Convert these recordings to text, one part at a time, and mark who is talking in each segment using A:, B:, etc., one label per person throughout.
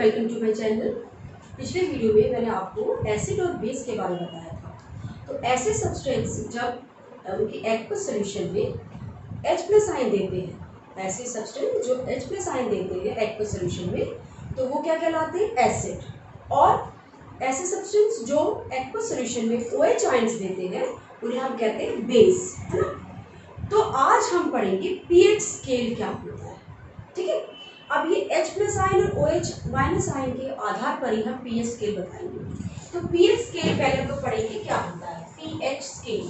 A: Welcome to my channel. पिछले video में मैंने आपको एसिड और बेस के बारे में बताया था। तो ऐसे सब्सटेंस जब उनकी एक्वस सॉल्यूशन में H+ आयन देते हैं, ऐसे सब्सटेंस जो H+ आयन देते हैं एक्वस सॉल्यूशन में, तो वो क्या कहलाते हैं? एसिड। और ऐसे सब्सटेंस जो एक्वस सॉल्यूशन में OH आयन्स देते हैं उन्हें हम कहते हैं बेस, है ना। तो आज हम पढ़ेंगे पीएच स्केल क्या होता है, ठीक है। अब ये H+ आयन और OH- आयन के आधार पर ही हम पीएच स्केल बताएंगे। तो पीएच स्केल पहले हम लोग पढ़ेंगे क्या होता है। पीएच स्केल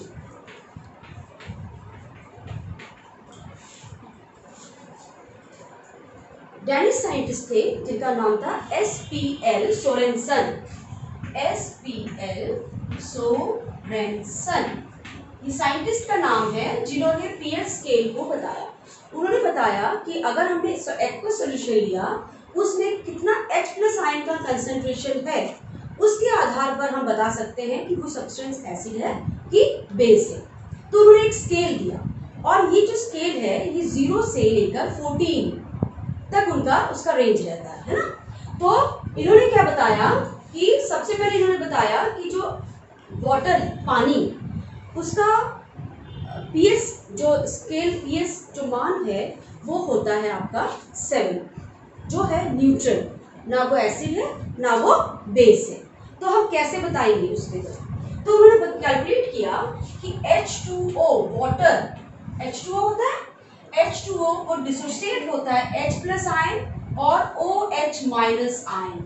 A: डेनिश साइंटिस्ट थे जिनका नाम था SPL सोरेनसन। SPL सोरेनसन ये साइंटिस्ट का नाम है जिन्होंने पीएच स्केल को बताया। उन्होंने बताया कि अगर हमने एक्वस सॉल्यूशन लिया, उसमें कितना H+ आयन का कंसंट्रेशन है, उसके आधार पर हम बता सकते हैं कि वो सब्सटेंस एसिड है कि बेस है। तो उन्होंने एक स्केल दिया और ये जो स्केल है ये 0 से लेकर 14 तक उसका रेंज रहता है ना। तो इन्होंने क्या बताया कि सबसे पहले इन्होंने बताया कि जो वाटर पानी उसका पीएच जो स्केल पीएच जो मान है वो होता है आपका 7, जो है न्यूट्रल, ना वो एसिड है ना वो बेस है। तो हम कैसे बताएंगे उसके तो उन्होंने कैलकुलेट किया कि H2O वाटर H2O होता है, H2O को डिसोसिएट होता है H+ आयन और OH- ion.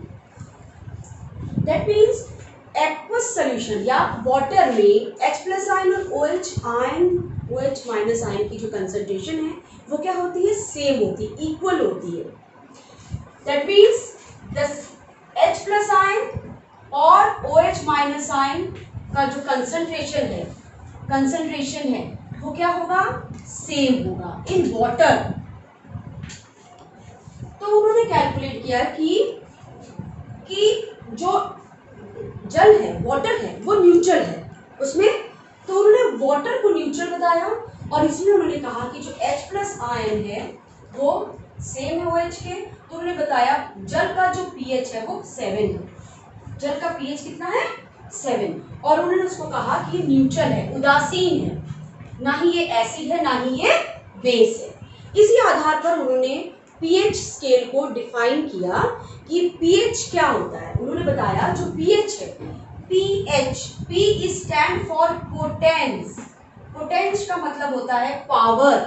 A: That means aqueous solution या वाटर में H+ आयन और OH- आयन की जो कंसंट्रेशन है वो क्या होती है? सेम होती है, इक्वल होती है। That means the H+ ion और OH- आयन का जो कंसंट्रेशन है वो क्या होगा? सेम होगा इन वाटर। तो उन्होंने कैलकुलेट किया कि जो जल है, वाटर है, वो न्यूट्रल है उसमें। तो उन्होंने वाटर को न्यूट्रल बताया और इसमें उन्होंने कहा कि जो H+ आयन है वो सेम है OH के। तो उन्होंने बताया जल का जो pH है वो 7 है। जल का pH कितना है? 7। और उन्होंने उसको कहा कि ये न्यूट्रल है, उदासीन है, ना ही ये एसिड है ना ही ये बेस है। इसी आधार पर उन्होंने पीएच स्केल को डिफाइन किया कि पीएच क्या होता है। उन्होंने बताया जो पीएच है, pH, P stand for potence. Potence का मतलब होता है पावर,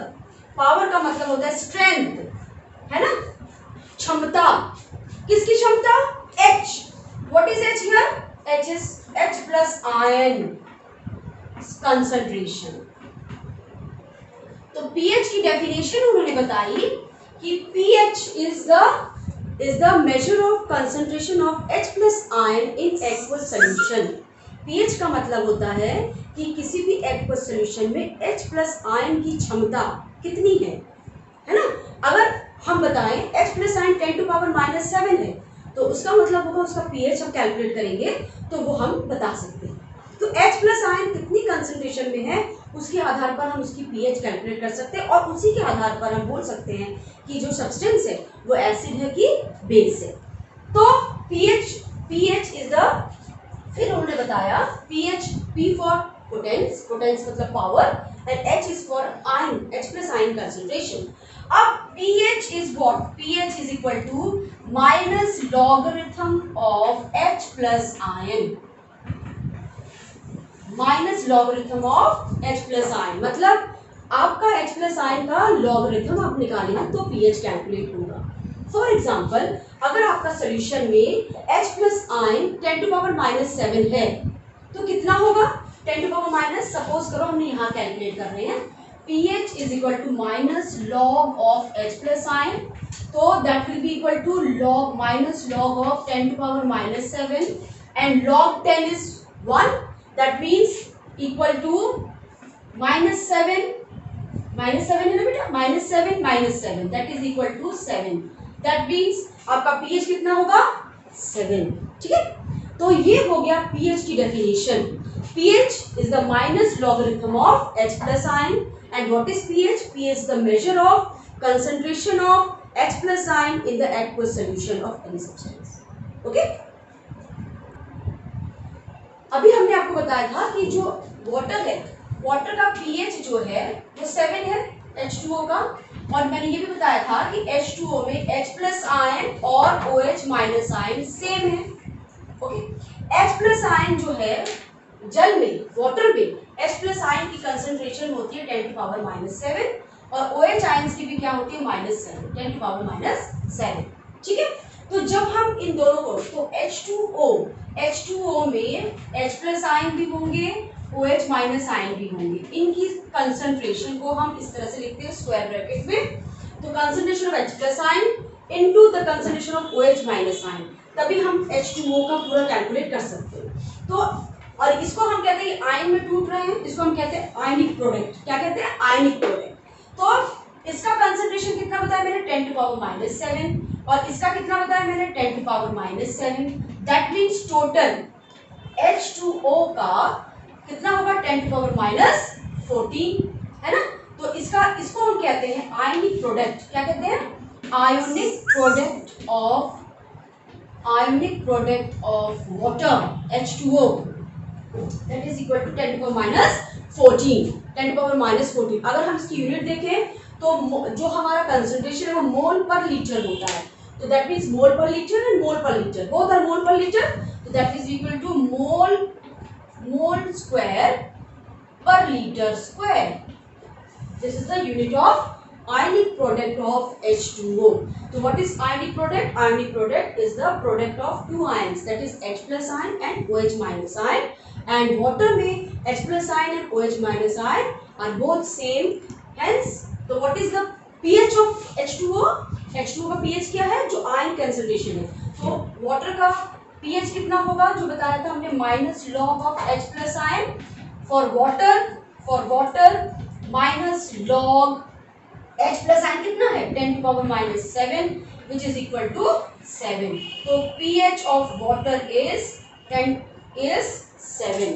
A: पावर का मतलब होता है स्ट्रेंथ, है ना, क्षमता। किसकी क्षमता? H। What is H here? H is H+ ion concentration. तो pH की डेफिनेशन उन्होंने बताई कि pH is the measure of concentration of H+ ion in aqueous solution। pH का मतलब होता है कि किसी भी aqueous solution में H+ आयन की क्षमता कितनी है ना। अगर हम बताएं H+ आयन 10⁻⁻7 है तो उसका मतलब होगा उसका pH हम कैलकुलेट करेंगे तो वो हम बता सकते हैं। तो H+ आयन कितनी कंसंट्रेशन में है उसके आधार पर हम उसकी pH कैलकुलेट कर सकते हैं और उसी के आधार पर हम बोल सकते हैं कि जो सब्सटेंस है वो एसिड है कि बेस है। तो pH इज द, फिर उन्होंने बताया pH, P for potence, potence मतलब power, and H is for ion, H+ ion concentration. अब pH is what? pH is equal to minus logarithm of H+ ion, minus logarithm of H+ ion. मतलब आपका H+ ion का logarithm आप निकालेंगे तो pH calculate होगा। For example अगर आपका सॉल्यूशन में H+ आयन 10⁻⁻7 है तो कितना होगा? 10⁻⁻, सपोज करो हमने यहाँ कैलकुलेट कर रहे हैं, pH is equal to minus log of H+ ion, तो that will be equal to log minus log of 10⁻⁻7 and log 10 is 1, that means equal to -7 है ना बेटा, -7 that is equal to 7, that means आपका pH कितना होगा? 7, ठीक है। तो ये हो गया pH की definition. pH is the minus logarithm of H+ ion and what is pH? pH is the measure of concentration of H+ ion in the aqueous solution of any substance। Okay. अभी हमने आपको बताया था कि जो water है, water का pH जो है वो 7 है H2O का, और मैंने ये भी बताया था कि H2O में H प्लस आयन और OH माइनस आयन सेम है। ओके, H प्लस आयन जो है जल में, वाटर में H प्लस आयन की कंसंट्रेशन होती है 10 टू पावर -7 और OH आयंस की भी क्या होती है -7, 10 टू पावर -7। ठीक है, तो जब हम इन दोनों को, तो H2O में H प्लस आयन भी होंगे, OH माइनस आयन भी होंगे, इनकी कंसंट्रेशन को हम इस तरह से लिखते हैं स्क्वायर ब्रैकेट में। तो concentration of H plus ion into the concentration of OH minus ion, तभी हम H2O का पूरा कैलकुलेट कर सकते हैं। तो और इसको हम कहते हैं आयन में टूट रहे हैं, इसको हम कहते हैं आयनिक प्रोडक्ट। क्या कहते हैं? Ionic product. तो इसका कंसंट्रेशन कितना बताया मैंने? 10 टू पावर -7, और इसका कितना बताया मैंने? 10 to power -7। That means total H2O का कितना होगा? 10 टू पावर -14, है ना। तो इसको हम कहते हैं आयनिक प्रोडक्ट। क्या कहते हैं? Ionic product of water H2O, that is equal to 10 to power -14, 10 to power -14। अगर हम इसकी यूनिट देखें तो जो हमारा कंसंट्रेशन है वो मोल पर लीटर होता है, तो that means mole per litre and mole per litre, both are mole per litre, तो that is equal to mole square per litre square. This is the unit of ionic product of H2O. So what is ionic product? Ionic product is the product of two ions, that is H plus ion and OH minus ion, and water में H plus ion and OH minus ion are both same, hence so what is the pH of H2O? H2O का pH क्या है? जो ion concentration है। तो water का pH कितना होगा? जो बताया था हमने, minus log of H plus ion for water minus log H plus ion कितना है? 10 to power -7, which is equal to 7. तो pH of water is 7.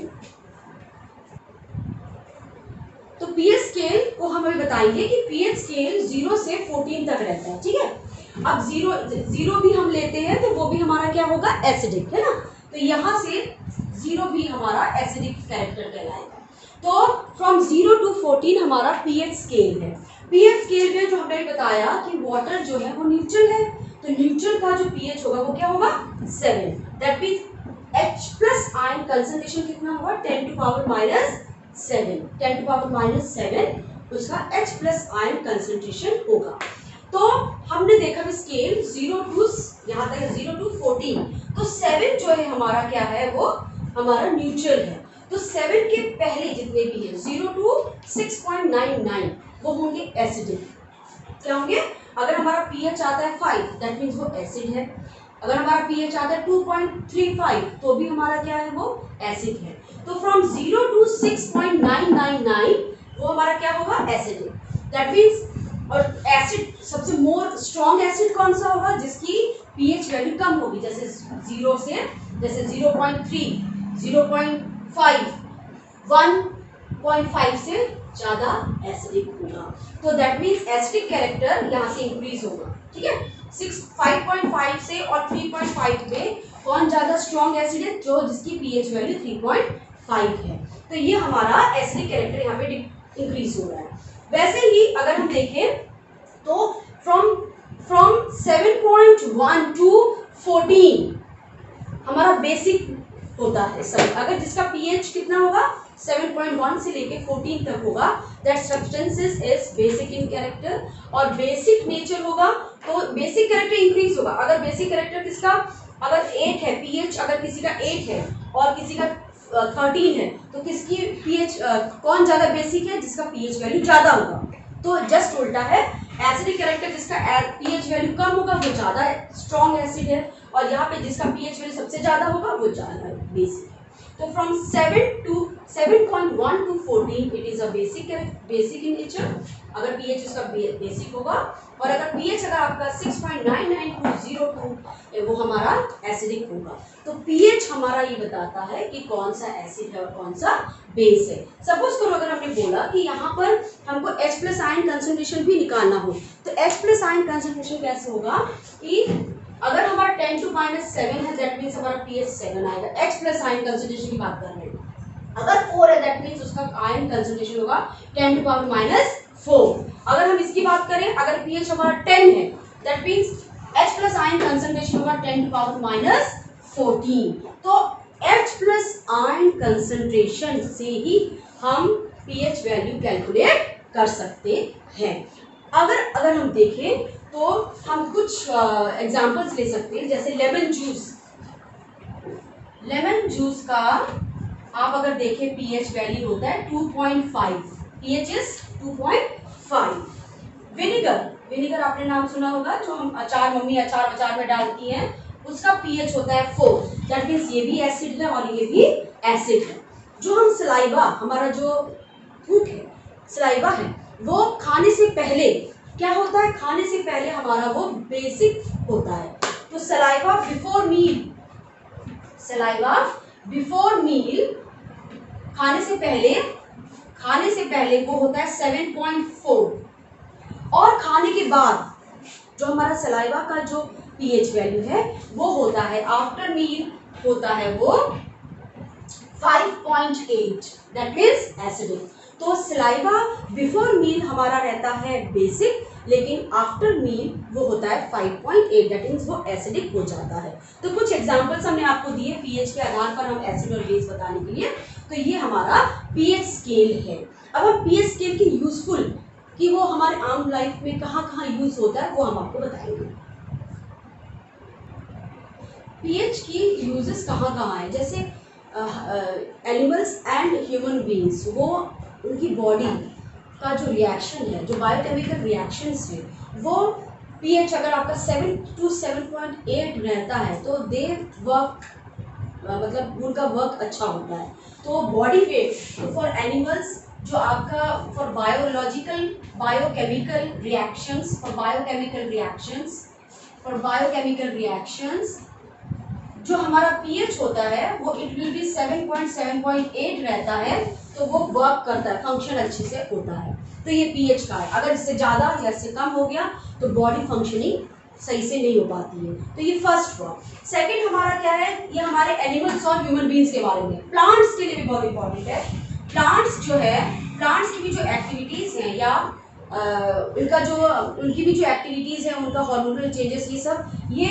A: तो pH स्केल को हम अभी बताएंगे कि pH स्केल 0 से 14 तक रहता है। ठीक है, अब 0 भी हम लेते हैं तो वो भी हमारा क्या होगा? एसिडिक, है ना। तो यहाँ से 0 भी हमारा एसिडिक कैरेक्टर कहलाएगा। तो फ्रॉम 0 टू 14 हमारा pH स्केल है। pH स्केल में जो हमने बताया कि वाटर जो है वो न्यूट्रल है, तो न्यूट्रल का जो pH होगा वो क्या होगा? 7। That means H plus ion concentration कितना होगा? 10 टू पावर -7, 10 टू पावर -7 उसका H प्लस आयन कंसंट्रेशन होगा। तो हमने देखा कि स्केल 0 टू यहाँ तक 0 टू 14, तो 7 जो है हमारा क्या है? वो हमारा न्यूट्रल है। तो 7 के पहले जितने भी है 0 टू 6.99 वो होंगे एसिडिक। क्या होंगे? अगर हमारा pH आता है 5, दैट मीन्स वो एसिड है। अगर हमारा pH आता है 2.35 तो भी हमारा क्या है? वो एसिड है। तो फ्रॉम 0 टू 6.999 वो हमारा क्या होगा? एसिडिक। दैट मीन्स, और एसिड सबसे मोर स्ट्रॉन्ग एसिड कौन सा होगा? जिसकी pH वैल्यू कम होगी, जैसे 0 से, जैसे 0.3, 0.5, 1.5 से ज्यादा एसिडिक होगा। तो दैट मीन्स एसिडिक कैरेक्टर यहाँ से इंक्रीज होगा। ठीक है, 5.5 से और 3.5 में कौन ज्यादा स्ट्रॉन्ग एसिड है? जो जिसकी pH वैल्यू 3.5 है। तो ये हमारा एसिडिक कैरेक्टर यहाँ पे इंक्रीज हो रहा है। वैसे ही अगर हम देखें तो फ्रॉम 7.1 टू 14 हमारा बेसिक होता है सब। अगर जिसका pH कितना होगा? 7.1 से लेके 14 तक होगा, that substances is basic in character, और बेसिक नेचर होगा तो बेसिक कैरेक्टर इंक्रीज होगा। अगर बेसिक कैरेक्टर किसका अगर 8 है, pH अगर किसी का 8 है और किसी का 13 है, तो किसकी pH कौन ज्यादा बेसिक है? जिसका pH वैल्यू ज्यादा होगा। तो जस्ट उल्टा है, एसिडिक कैरेक्टर जिसका pH वैल्यू कम होगा वो ज्यादा स्ट्रॉन्ग एसिड है, और यहाँ पे जिसका pH वैल्यू सबसे ज्यादा होगा वो ज्यादा बेसिक है। तो from 7.1 to 14 it is a basic in nature, अगर pH उसका बेसिक होगा, और अगर pH अगर आपका 6.99 टू 02 वो हमारा एसिडिक होगा। तो pH हमारा ये बताता है कि कौन सा एसिड है और कौन सा बेस है। सपोज करो अगर हमने बोला कि यहाँ पर हमको H+ आयन कंसंट्रेशन भी निकालना हो, तो H+ आयन कंसंट्रेशन कैसे होगा कि अगर हमारा 10 to -7 है दैट मीन्स हमारा pH 7 आएगा। H प्लस आयन कंसंट्रेशन की बात कर रहे हैं। अगर 4 है दैट मीन्स उसका आयन कंसंट्रेशन होगा 10 to -4। अगर हम इसकी बात करें, अगर pH हमारा 10 है that means H plus ion concentration होगा 10 to -14। तो H प्लस आयन कंसंट्रेशन से ही हम pH वैल्यू कैलकुलेट कर सकते हैं। अगर हम देखें तो हम कुछ एग्जांपल्स ले सकते हैं, जैसे लेमन जूस का आप अगर देखें pH वैल्यू होता है 2.5, pH इज 2.5। विनेगर आपने नाम सुना होगा, जो हम मम्मी अचार में डालती हैं, उसका pH होता है 4। दैट मीन्स ये भी एसिड है और ये भी एसिड है। जो हम सलाइवा, हमारा जो थूक है, सलाइवा है, वो खाने से पहले क्या होता है, खाने से पहले हमारा वो बेसिक होता है। तो सलाइवा बिफोर मील खाने से पहले वो होता है 7.4, और खाने के बाद जो हमारा सलाइवा का जो pH वैल्यू है वो होता है आफ्टर मील होता है वो 5.8, दैट मीन्स एसिडिक। तो सलाइवा बिफोर मील हमारा रहता है बेसिक, लेकिन आफ्टर मील वो होता है 5.8, दैट मीन्स वो एसिडिक हो जाता है। तो कुछ एग्जांपल्स हमने आपको दिए pH के आधार पर हम एसिड और बेस बताने के लिए। तो ये हमारा pH स्केल है। अब हम pH स्केल की यूजफुल कि वो हमारे आम लाइफ में कहाँ यूज होता है वो हम आपको बताएंगे। pH की यूजेस कहाँ है, जैसे एनिमल्स एंड ह्यूमन बीइंग्स, वो उनकी बॉडी का जो रिएक्शन है, जो बायोकेमिकल रिएक्शंस है, वो pH अगर आपका 7 to 7.8 रहता है तो दे वर्क, मतलब उनका वर्क अच्छा होता है। तो बॉडी वेट, तो फॉर एनिमल्स जो आपका फॉर बायोकेमिकल रिएक्शंस जो हमारा pH होता है वो इट विल बी 7.8 रहता है, तो वो वर्क करता है, फंक्शन अच्छे से होता है। तो ये pH का है। अगर इससे ज़्यादा या इससे कम हो गया तो बॉडी फंक्शनिंग सही से नहीं हो पाती है। तो ये फर्स्ट हुआ। सेकंड हमारा क्या है, ये हमारे एनिमल्स और ह्यूमन बीइंग्स के बारे में। प्लांट्स के लिए भी बहुत इंपॉर्टेंट है। प्लांट्स की भी जो एक्टिविटीज़ हैं या उनकी भी जो एक्टिविटीज़ हैं, उनका हार्मोनल चेंजेस, ये सब ये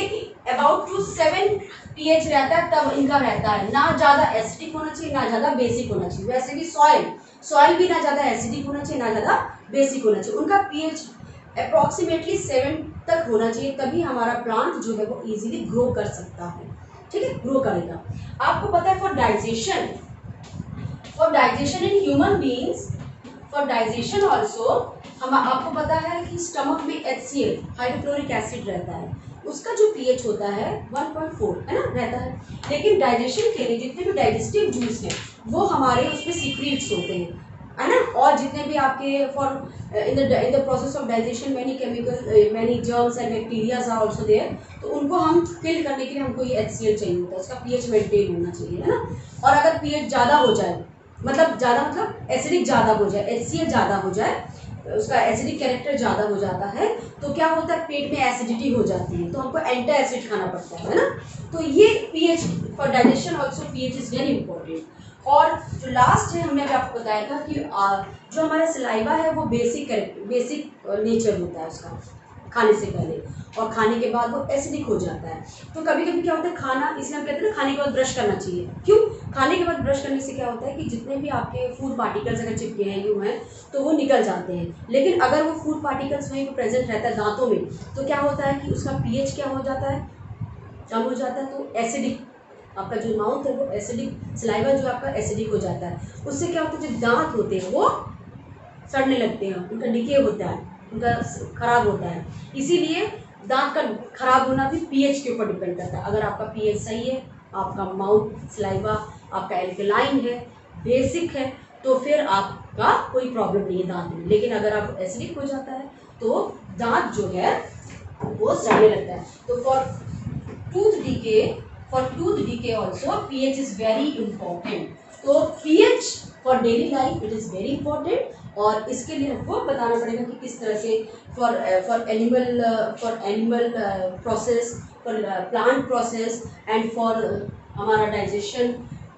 A: अबाउट टू 7 pH रहता है, तब इनका रहता है। ना ज़्यादा एसिडिक होना चाहिए ना ज़्यादा बेसिक होना चाहिए। वैसे भी सॉइल भी ना ज़्यादा एसिडिक होना चाहिए ना ज़्यादा बेसिक होना चाहिए। उनका pH अप्रॉक्सीमेटली 7 तक होना चाहिए, तभी हमारा प्लांट जो है वो इजीली ग्रो कर सकता है। ठीक है, ग्रो करेगा। आपको पता है for digestion in human beings, for digestion also आपको पता है कि स्टमक में HCl हाइड्रोक्लोरिक एसिड रहता है, उसका जो pH होता है 1.4 है ना, रहता है। लेकिन डाइजेशन के लिए जितने भी डाइजेस्टिव जूस हैं वो हमारे उसमें सीक्रेट्स होते हैं, है ना। और जितने भी आपके for in the process of digestion many germs and bacterias are also there, तो उनको हम किल करने के लिए हमको ये HCl चाहिए होता है, उसका pH मेंटेन होना चाहिए, है ना। और अगर pH ज़्यादा हो जाए, मतलब एसिडिक ज़्यादा हो जाए, HCl ज़्यादा हो जाए, उसका एसिडिक कैरेक्टर ज़्यादा हो जाता है, तो क्या होता है, पेट में एसिडिटी हो जाती है, तो हमको एंटी एसिड खाना पड़ता है ना। तो ये pH for digestion also pH is very important. और जो लास्ट है, हमने अभी आपको बताया था कि जो हमारा सलाइवा है वो बेसिक नेचर होता है उसका खाने से पहले, और खाने के बाद वो एसिडिक हो जाता है। तो कभी कभी क्या होता है, खाना, इसलिए हम कहते हैं ना खाने के बाद ब्रश करना चाहिए। क्यों? खाने के बाद ब्रश करने से क्या होता है कि जितने भी आपके फूड पार्टिकल्स अगर चिपके हैं यूँ हैं तो वो निकल जाते हैं। लेकिन अगर वो फूड पार्टिकल्स वहीं पर प्रेजेंट रहता है दांतों में, तो क्या होता है कि उसका pH क्या हो जाता है, कम हो जाता है, तो एसिडिक, आपका जो माउथ है वो एसिडिक, सलाइवा जो आपका एसिडिक हो जाता है। उससे क्या होता है, जो दांत होते हैं वो सड़ने लगते हैं, उनका डिके होता है, उनका खराब होता है। इसीलिए दांत का खराब होना भी pH के ऊपर डिपेंड करता है। अगर आपका pH सही है, आपका माउथ सलाइवा आपका एल्कलाइन है, बेसिक है, तो फिर आपका कोई प्रॉब्लम नहीं है दांत में। लेकिन अगर आप एसिडिक हो जाता है तो दांत जो है वो सड़ने लगता है। तो for tooth decay also pH is very important. तो pH for daily life it is very important, और इसके लिए हमको बताना पड़ेगा कि किस तरह से for animal process, for plant process and for हमारा डाइजेशन,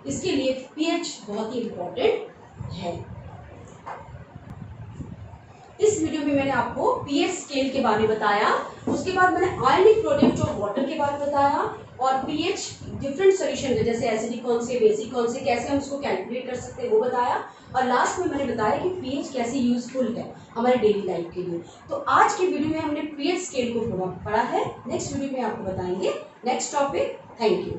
A: इसके लिए पीएच बहुत ही इम्पोर्टेंट है। इस वीडियो में मैंने आपको पीएच स्केल के बारे में बताया, उसके बाद मैंने आयनिक प्रोडक्ट ऑफ वाटर के बारे में बताया, और पीएच डिफरेंट सॉल्यूशन के जैसे एसिडिक कौन से, बेसिक कौन से, कैसे हम उसको कैलकुलेट कर सकते हैं वो बताया, और लास्ट में मैंने बताया कि पीएच कैसे यूजफुल है हमारे डेली लाइफ के लिए। तो आज की वीडियो में हमने पीएच स्केल को पढ़ा है। नेक्स्ट वीडियो में आपको बताएंगे नेक्स्ट टॉपिक। Thank you.